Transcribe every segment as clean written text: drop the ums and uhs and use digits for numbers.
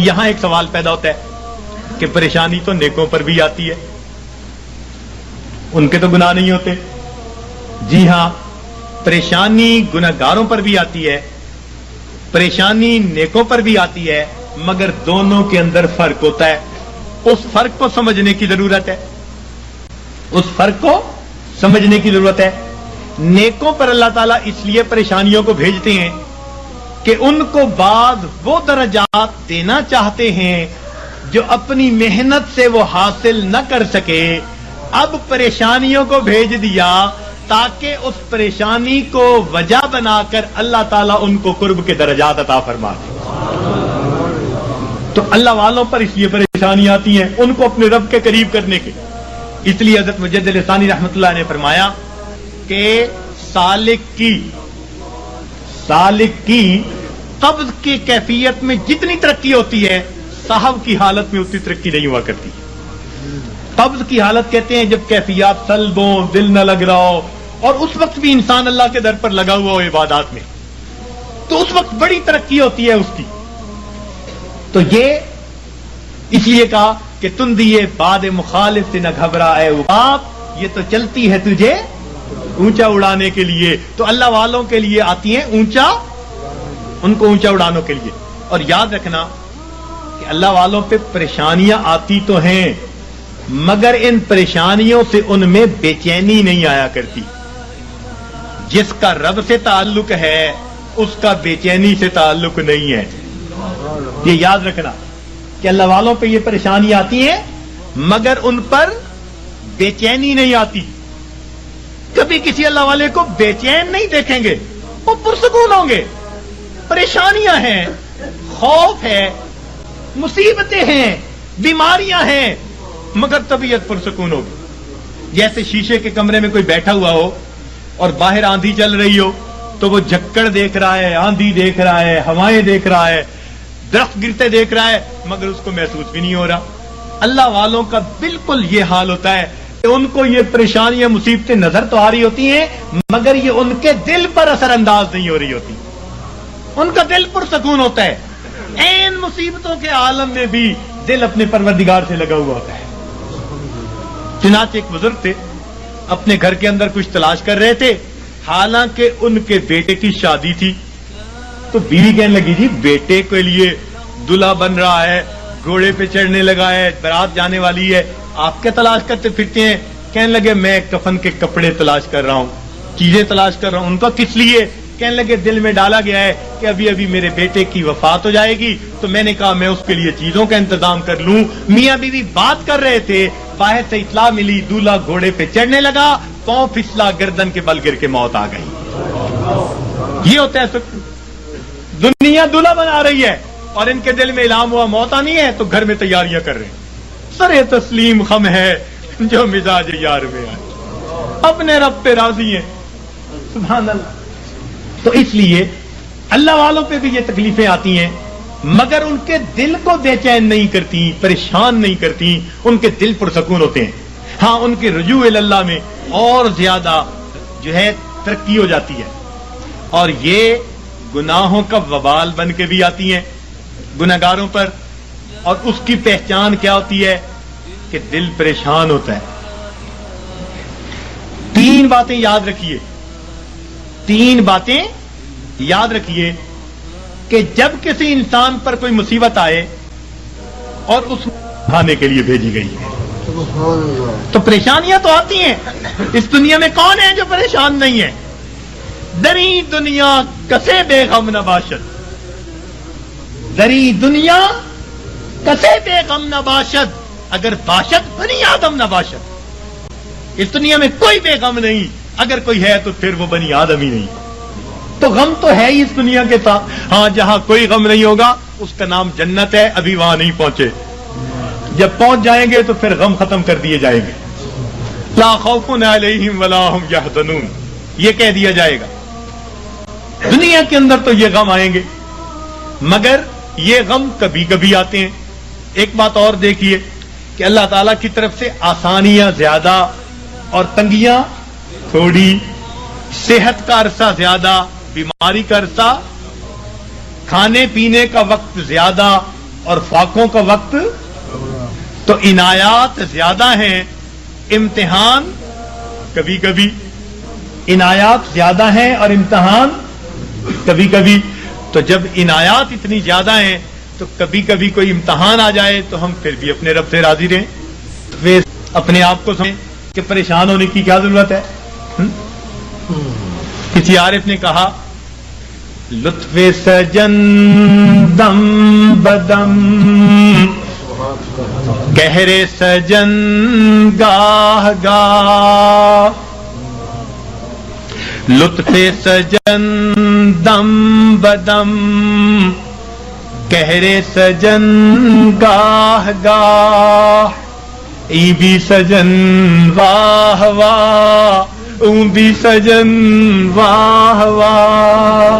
یہاں ایک سوال پیدا ہوتا ہے کہ پریشانی تو نیکوں پر بھی آتی ہے، ان کے تو گناہ نہیں ہوتے. جی ہاں، پریشانی گناہگاروں پر بھی آتی ہے، پریشانی نیکوں پر بھی آتی ہے، مگر دونوں کے اندر فرق ہوتا ہے. اس فرق کو سمجھنے کی ضرورت ہے، اس فرق کو سمجھنے کی ضرورت ہے. نیکوں پر اللہ تعالیٰ اس لیے پریشانیوں کو بھیجتے ہیں کہ ان کو بعض وہ درجات دینا چاہتے ہیں جو اپنی محنت سے وہ حاصل نہ کر سکے. اب پریشانیوں کو بھیج دیا تاکہ اس پریشانی کو وجہ بنا کر اللہ تعالیٰ ان کو قرب کے درجات عطا فرما دے. تو اللہ والوں پر اس لیے پریشانی آتی ہیں ان کو اپنے رب کے قریب کرنے کے. اس لیے حضرت مجدد ثانی رحمۃ اللہ نے فرمایا کہ سالک کی قبض کی کیفیت میں جتنی ترقی ہوتی ہے صاحب کی حالت میں اتنی ترقی نہیں ہوا کرتی. قبض کی حالت کہتے ہیں جب کیفیات سلب ہو، دل نہ لگ رہا ہو، اور اس وقت بھی انسان اللہ کے در پر لگا ہوا ہو عبادات میں، تو اس وقت بڑی ترقی ہوتی ہے اس کی. تو یہ اس لیے کہا کہ تم دیے باد مخالف سے نہ گھبرا اے باپ، یہ تو چلتی ہے تجھے اونچا اڑانے کے لیے. تو اللہ والوں کے لیے آتی ہیں اونچا، ان کو اونچا اڑانے کے لیے. اور یاد رکھنا کہ اللہ والوں پہ پریشانیاں آتی تو ہیں، مگر ان پریشانیوں سے ان میں بے چینی نہیں آیا کرتی. جس کا رب سے تعلق ہے اس کا بے چینی سے تعلق نہیں ہے. یہ یاد رکھنا کہ اللہ والوں پہ یہ پریشانی آتی ہیں مگر ان پر بے چینی نہیں آتی. کبھی کسی اللہ والے کو بے چین نہیں دیکھیں گے، وہ پرسکون ہوں گے. پریشانیاں ہیں، خوف ہے، مصیبتیں ہیں، بیماریاں ہیں، مگر طبیعت پرسکون ہوگی. جیسے شیشے کے کمرے میں کوئی بیٹھا ہوا ہو اور باہر آندھی چل رہی ہو تو وہ جھکڑ دیکھ رہا ہے، آندھی دیکھ رہا ہے، ہوائیں دیکھ رہا ہے، درخت گرتے دیکھ رہا ہے، مگر اس کو محسوس بھی نہیں ہو رہا. اللہ والوں کا بالکل یہ حال ہوتا ہے کہ ان کو یہ پریشانیاں مصیبتیں نظر تو آ رہی ہوتی ہیں مگر یہ ان کے دل پر اثر انداز نہیں ہو رہی ہوتی. ان کا دل پرسکون ہوتا ہے. این مصیبتوں کے عالم میں بھی دل اپنے پروردگار سے لگا ہوا ہوتا ہے. چنانچہ ایک بزرگ تھے، اپنے گھر کے اندر کچھ تلاش کر رہے تھے، حالانکہ ان کے بیٹے کی شادی تھی. تو بیوی کہنے لگی جی بیٹے کے لیے دلہا بن رہا ہے، گھوڑے پہ چڑھنے لگا ہے، بارات جانے والی ہے، آپ کیا تلاش کرتے پھرتے ہیں؟ کہنے لگے میں کفن کے کپڑے تلاش کر رہا ہوں، چیزیں تلاش کر رہا ہوں. ان کا کس لیے؟ کہنے لگے دل میں ڈالا گیا ہے کہ ابھی ابھی میرے بیٹے کی وفات ہو جائے گی، تو میں نے کہا میں اس کے لیے چیزوں کا انتظام کر لوں. میاں بیوی بات کر رہے تھے، باہر سے اطلاع ملی دولہا گھوڑے پہ چڑھنے لگا، پاؤں پھسلا، گردن کے بل گر کے موت آ گئی. یہ ہوتا ہے دنیا دولہا بنا رہی ہے اور ان کے دل میں الہام ہوا موت آنی ہے تو گھر میں تیاریاں کر رہے ہیں. سرے تسلیم خم ہے جو مزاج یار میں آئے، اپنے رب پہ راضی ہیں. سبحان اللہ. تو اس لیے اللہ والوں پہ بھی یہ تکلیفیں آتی ہیں مگر ان کے دل کو بے چین نہیں کرتی، پریشان نہیں کرتی، ان کے دل پرسکون ہوتے ہیں. ہاں ان کے رجوع اللہ میں اور زیادہ جو ہے ترقی ہو جاتی ہے. اور یہ گناہوں کا وبال بن کے بھی آتی ہیں گناہگاروں پر. اور اس کی پہچان کیا ہوتی ہے کہ دل پریشان ہوتا ہے. تین باتیں یاد رکھیے، تین باتیں یاد رکھیے کہ جب کسی انسان پر کوئی مصیبت آئے اور اس اٹھانے کے لیے بھیجی گئی ہے تو پریشانیاں تو آتی ہیں. اس دنیا میں کون ہے جو پریشان نہیں ہے؟ دری دنیا کسے بے غم نہ باشد، دری دنیا کسے بے غم نہ باشد، اگر باشد بنی آدم نہ باشد. اس دنیا میں کوئی بے غم نہیں، اگر کوئی ہے تو پھر وہ بنی آدم ہی نہیں. تو غم تو ہے ہی اس دنیا کے ساتھ. ہاں جہاں کوئی غم نہیں ہوگا اس کا نام جنت ہے، ابھی وہاں نہیں پہنچے. جب پہنچ جائیں گے تو پھر غم ختم کر دیے جائیں گے. لا خوف علیہم ولا ہم یحزنون، یہ کہہ دیا جائے گا. دنیا کے اندر تو یہ غم آئیں گے مگر یہ غم کبھی کبھی آتے ہیں. ایک بات اور دیکھیے کہ اللہ تعالیٰ کی طرف سے آسانیاں زیادہ اور تنگیاں تھوڑی، صحت کا عرصہ زیادہ، بیماری کا عرصہ، کھانے پینے کا وقت زیادہ، اور فاقوں کا وقت، تو عنایات زیادہ ہیں، امتحان کبھی کبھی، عنایات زیادہ ہیں اور امتحان کبھی کبھی. تو جب عنایات اتنی زیادہ ہیں تو کبھی کبھی کوئی امتحان آ جائے تو ہم پھر بھی اپنے رب سے راضی رہیں. وہ اپنے آپ کو سمجھیں کہ پریشان ہونے کی کیا ضرورت ہے. کسی عارف نے کہا لطف سجن دم بدم قہر سجن گاہ گاہ، لطف سجن دم بدم قہر سجن گاہ گاہ، ای بھی سجن واہ واہ، اون بھی سجن واہ واہ.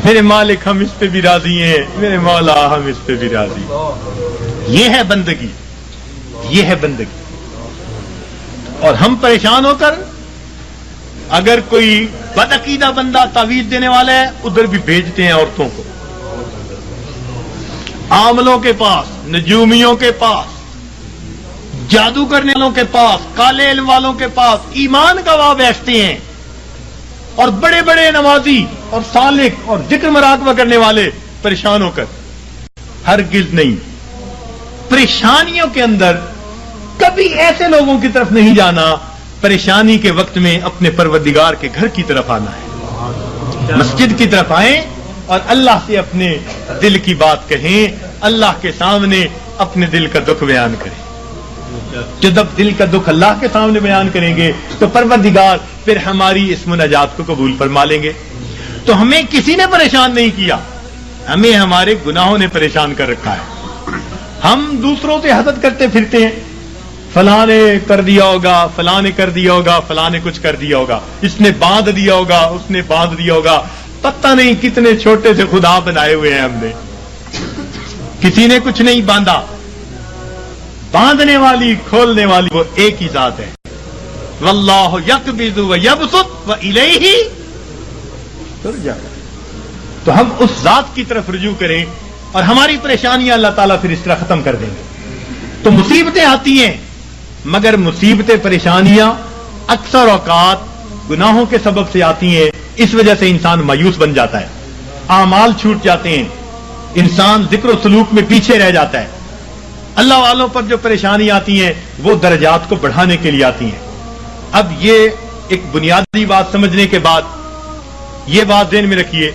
میرے مالک ہم اس پہ بھی راضی ہیں، میرے مولا ہم اس پہ بھی راضی ہیں. یہ ہے بندگی، یہ ہے بندگی. اور ہم پریشان ہو کر اگر کوئی بدعقیدہ بندہ تعویذ دینے والا ہے ادھر بھی بھیجتے ہیں عورتوں کو، عاملوں کے پاس، نجومیوں کے پاس، جادو کرنے والوں کے پاس، کالے علم والوں کے پاس ایمان گواہ بیٹھتے ہیں. اور بڑے بڑے نمازی اور سالک اور ذکر مراقبہ کرنے والے پریشان ہو کر. ہرگز نہیں. پریشانیوں کے اندر کبھی ایسے لوگوں کی طرف نہیں جانا، پریشانی کے وقت میں اپنے پروردگار کے گھر کی طرف آنا ہے. مسجد کی طرف آئیں اور اللہ سے اپنے دل کی بات کہیں، اللہ کے سامنے اپنے دل کا دکھ بیان کریں. جب دل کا دکھ اللہ کے سامنے بیان کریں گے تو پروردگار پھر ہماری اس مناجات کو قبول فرما لیں گے. تو ہمیں کسی نے پریشان نہیں کیا، ہمیں ہمارے گناہوں نے پریشان کر رکھا ہے. ہم دوسروں سے حسد کرتے پھرتے ہیں، فلاں نے کر دیا ہوگا، فلاں نے کر دیا ہوگا، فلاں نے کچھ کر دیا ہوگا، اس نے باندھ دیا ہوگا، اس نے باندھ دیا ہوگا. پتہ نہیں کتنے چھوٹے سے خدا بنائے ہوئے ہیں ہم نے، کسی نے کچھ نہیں باندھا. باندھنے والی، کھولنے والی وہ ایک ہی ذات ہے. واللہ یقبض و یبسط والیہ ترجع. تو ہم اس ذات کی طرف رجوع کریں اور ہماری پریشانیاں اللہ تعالیٰ پھر اس طرح ختم کر دیں گے. تو مصیبتیں آتی ہیں، مگر مصیبتیں، پریشانیاں اکثر اوقات گناہوں کے سبب سے آتی ہیں. اس وجہ سے انسان مایوس بن جاتا ہے، اعمال چھوٹ جاتے ہیں، انسان ذکر و سلوک میں پیچھے رہ جاتا ہے. اللہ والوں پر جو پریشانی آتی ہیں وہ درجات کو بڑھانے کے لیے آتی ہیں. اب یہ ایک بنیادی بات سمجھنے کے بعد یہ بات ذہن میں رکھیے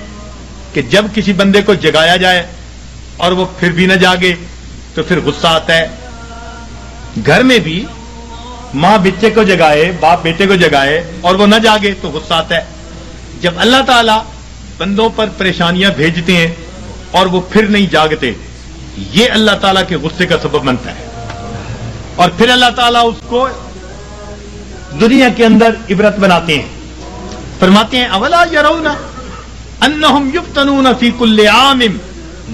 کہ جب کسی بندے کو جگایا جائے اور وہ پھر بھی نہ جاگے تو پھر غصہ آتا ہے. گھر میں بھی ماں بچے کو جگائے، باپ بیٹے کو جگائے اور وہ نہ جاگے تو غصہ آتا ہے. جب اللہ تعالیٰ بندوں پر پریشانیاں بھیجتے ہیں اور وہ پھر نہیں جاگتے، یہ اللہ تعالیٰ کے غصے کا سبب بنتا ہے. اور پھر اللہ تعالیٰ اس کو دنیا کے اندر عبرت بناتے ہیں. فرماتے ہیں اولا یرون انہم یفتنون فی کل عام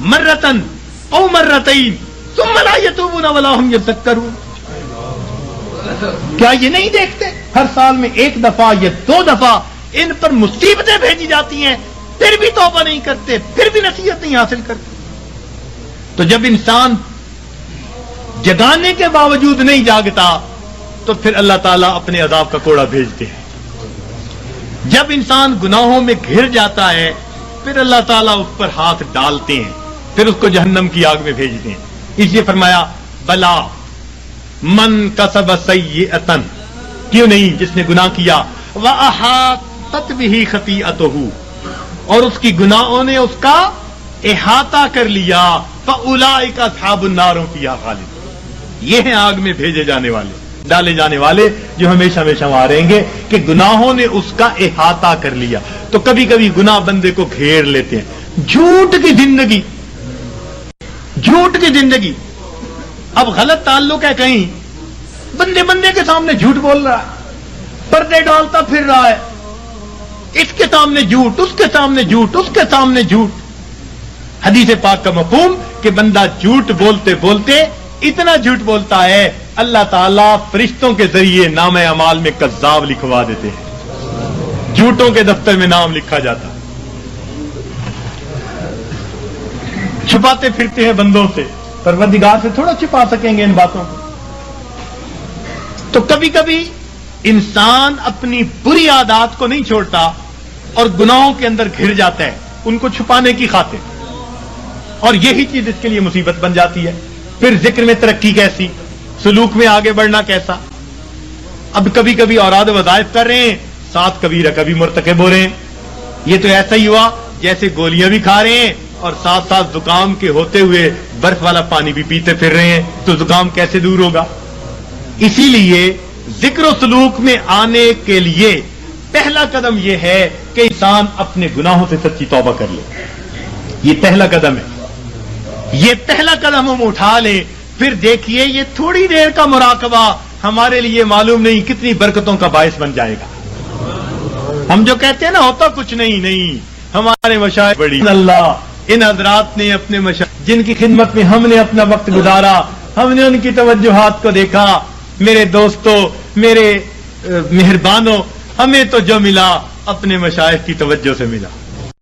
مرتن او مرتین ثم لا یتوبون ولا هم یذکرون. کیا یہ نہیں دیکھتے ہر سال میں ایک دفعہ یا دو دفعہ ان پر مصیبتیں بھیجی جاتی ہیں، پھر بھی توبہ نہیں کرتے، پھر بھی نصیحت نہیں حاصل کرتے. تو جب انسان جگانے کے باوجود نہیں جاگتا تو پھر اللہ تعالیٰ اپنے عذاب کا کوڑا بھیجتے ہیں. جب انسان گناہوں میں گھر جاتا ہے پھر اللہ تعالیٰ اس پر ہاتھ ڈالتے ہیں، پھر اس کو جہنم کی آگ میں بھیجتے ہیں. اس لیے فرمایا بلا من کسب سیئۃ، کیوں نہیں جس نے گناہ کیا، وَأَحَاطَتْ بِهِ خَطِیئَتُهُ، اور اس کی گناہوں نے اس کا احاطہ کر لیا، فَأُولَٰئِکَ أَصْحَابُ النَّارِ هُمْ فِیہَا خَالِدُونَ. یہ ہیں آگ میں بھیجے جانے والے، ڈالے جانے والے، جو ہمیشہ ہمیشہ وہاں رہیں گے کہ گناہوں نے اس کا احاطہ کر لیا. تو کبھی کبھی گناہ بندے کو گھیر لیتے ہیں. جھوٹ کی زندگی، جھوٹ کی زندگی. اب غلط تعلق ہے کہیں، بندے بندے کے سامنے جھوٹ بول رہا ہے، پردے ڈالتا پھر رہا ہے، اس کے سامنے جھوٹ، اس کے سامنے جھوٹ، اس کے سامنے جھوٹ. حدیث پاک کا مفہوم کہ بندہ جھوٹ بولتے بولتے اتنا جھوٹ بولتا ہے اللہ تعالیٰ فرشتوں کے ذریعے نام اعمال میں کذاب لکھوا دیتے ہیں، جھوٹوں کے دفتر میں نام لکھا جاتا. چھپا چھپاتے پھرتے ہیں بندوں سے، پروردگار سے تھوڑا چھپا سکیں گے ان باتوں کو؟ تو کبھی کبھی انسان اپنی بری عادات کو نہیں چھوڑتا اور گناہوں کے اندر گھر جاتا ہے ان کو چھپانے کی خاطر، اور یہی چیز اس کے لیے مصیبت بن جاتی ہے۔ پھر ذکر میں ترقی کیسی، سلوک میں آگے بڑھنا کیسا؟ اب کبھی کبھی اوراد وظائف کر رہے ہیں، ساتھ کبیرہ کبھی مرتکب ہو رہے ہیں۔ یہ تو ایسا ہی ہوا جیسے گولیاں بھی کھا رہے ہیں اور ساتھ ساتھ زکام کے ہوتے ہوئے برف والا پانی بھی پیتے پھر رہے ہیں، تو زکام کیسے دور ہوگا؟ اسی لیے ذکر و سلوک میں آنے کے لیے پہلا قدم یہ ہے کہ انسان اپنے گناہوں سے سچی توبہ کر لے۔ یہ پہلا قدم ہے، یہ پہلا قدم ہم اٹھا لیں، پھر دیکھیے یہ تھوڑی دیر کا مراقبہ ہمارے لیے معلوم نہیں کتنی برکتوں کا باعث بن جائے گا۔ ہم جو کہتے ہیں نا ہوتا کچھ نہیں، ہمارے مشائخ بڑی اللہ، ان حضرات نے اپنے مشائخ جن کی خدمت میں ہم نے اپنا وقت گزارا، ہم نے ان کی توجہات کو دیکھا، میرے دوستوں، میرے مہربانوں، ہمیں تو جو ملا اپنے مشائخ کی توجہ سے ملا۔